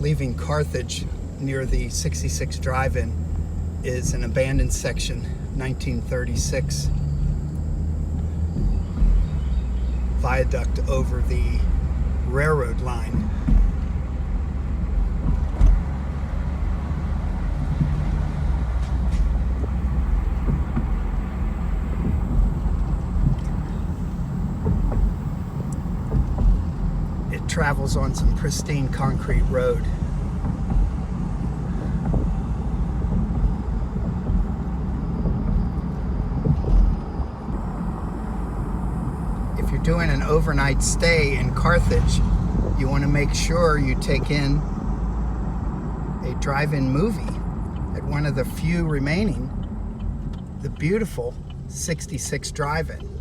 leaving Carthage near the 66 Drive-In is an abandoned section, 1936 viaduct over the railroad line. It travels on some pristine concrete road. If you're doing an overnight stay in Carthage, you want to make sure you take in a drive-in movie at one of the few remaining, the beautiful 66 Drive-In.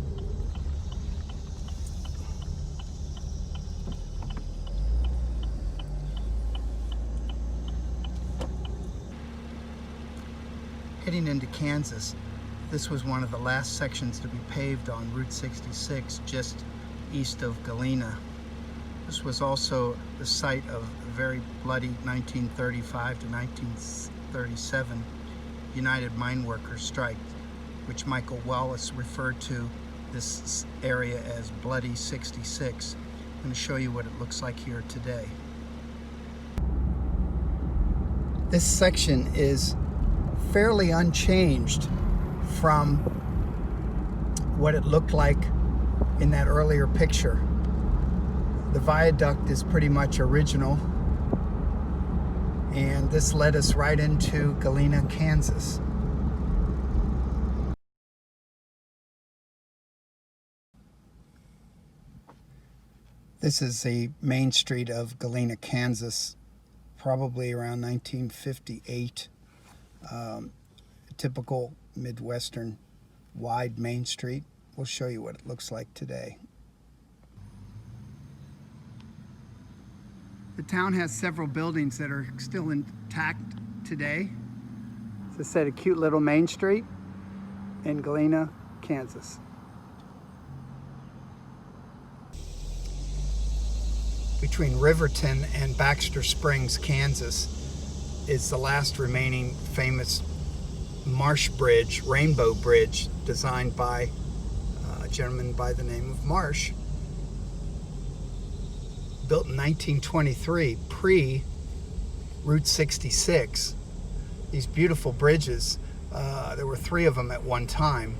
Heading into Kansas, this was one of the last sections to be paved on Route 66, just east of Galena. This was also the site of a very bloody 1935 to 1937 United Mine Workers strike, which Michael Wallace referred to this area as Bloody 66. I'm going to show you what it looks like here today. This section is fairly unchanged from what it looked like in that earlier picture. The viaduct is pretty much original, and this led us right into Galena, Kansas. This is the main street of Galena, Kansas, probably around 1958. Typical Midwestern wide main street. We'll show you what it looks like today. The town has several buildings that are still intact today. As I said, a cute little main street in Galena, Kansas. Between Riverton and Baxter Springs, Kansas, is the last remaining famous marsh bridge, rainbow bridge, designed by a gentleman by the name of Marsh. Built in 1923, pre-Route 66. These beautiful bridges, there were 3 of them at one time.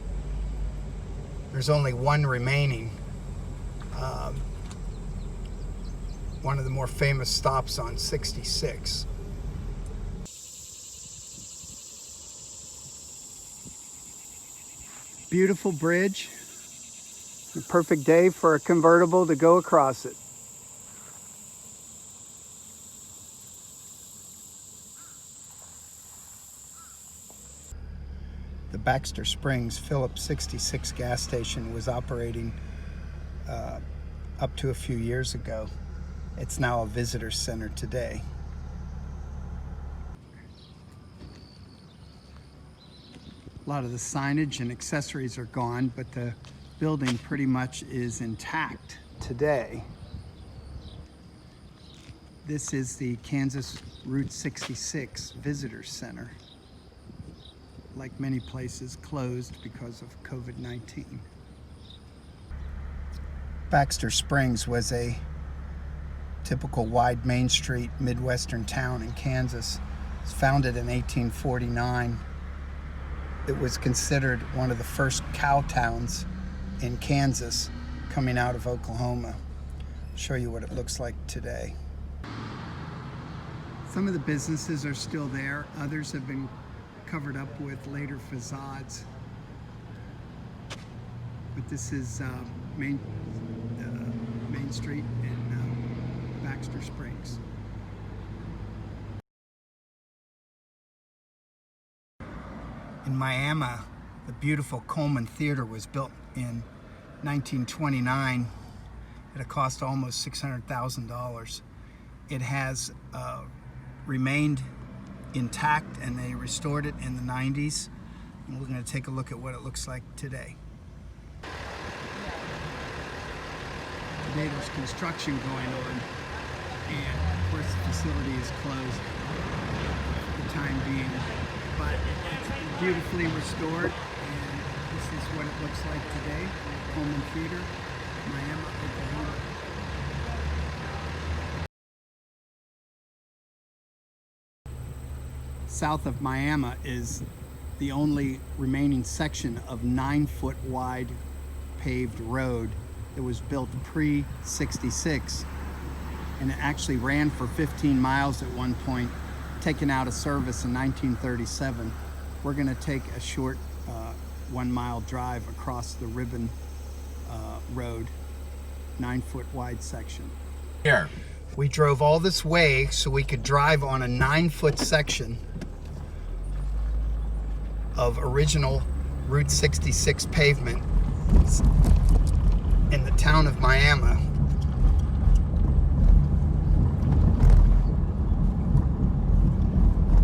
There's only one remaining. One of the more famous stops on 66. Beautiful bridge. A perfect day for a convertible to go across it. The Baxter Springs Phillips 66 gas station was operating up to a few years ago. It's now a visitor center today. A lot of the signage and accessories are gone, but the building pretty much is intact today. This is the Kansas Route 66 Visitor Center. Like many places, closed because of COVID-19. Baxter Springs was a typical wide Main Street Midwestern town in Kansas. It was founded in 1849. It was considered one of the first cow towns in Kansas, coming out of Oklahoma. I'll show you what it looks like today. Some of the businesses are still there. Others have been covered up with later facades. But this is Main Street in Baxter Springs. In Miami, the beautiful Coleman Theater was built in 1929 at a cost of almost $600,000. It has remained intact, and they restored it in the 90s. And we're going to take a look at what it looks like today. Today there's construction going on and of course the facility is closed for the time being, but it's beautifully restored, and this is what it looks like today. Coleman Theater, Miami, Oklahoma. South of Miami is the only remaining section of 9-foot wide paved road that was built pre-66, and it actually ran for 15 miles at one point, taken out of service in 1937. We're going to take a short 1-mile drive across the Riverton road, 9-foot wide section. Here. We drove all this way so we could drive on a 9-foot section of original Route 66 pavement in the town of Miami.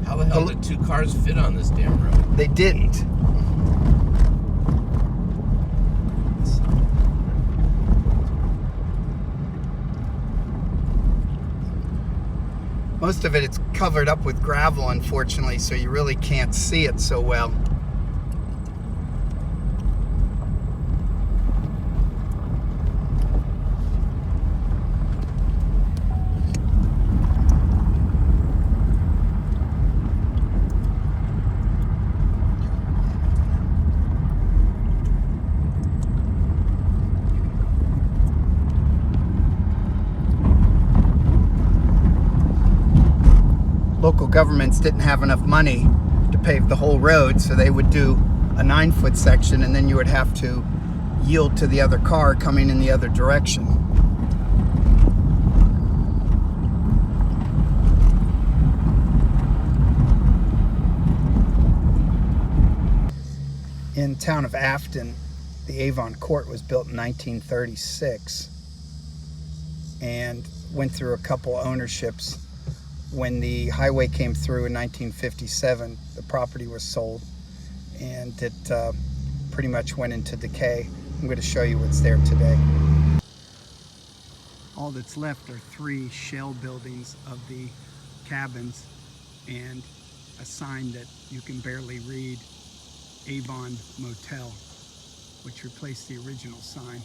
How the hell did 2 cars fit on this damn road? They didn't. Most of it's covered up with gravel, unfortunately, so you really can't see it so well. Local governments didn't have enough money to pave the whole road, so they would do a 9-foot section, and then you would have to yield to the other car coming in the other direction. In town of Afton, the Avon court was built in 1936 and went through a couple ownerships. When the highway came through in 1957, the property was sold, and it pretty much went into decay. I'm going to show you what's there today. All that's left are 3 shell buildings of the cabins and a sign that you can barely read, Avon Motel, which replaced the original sign.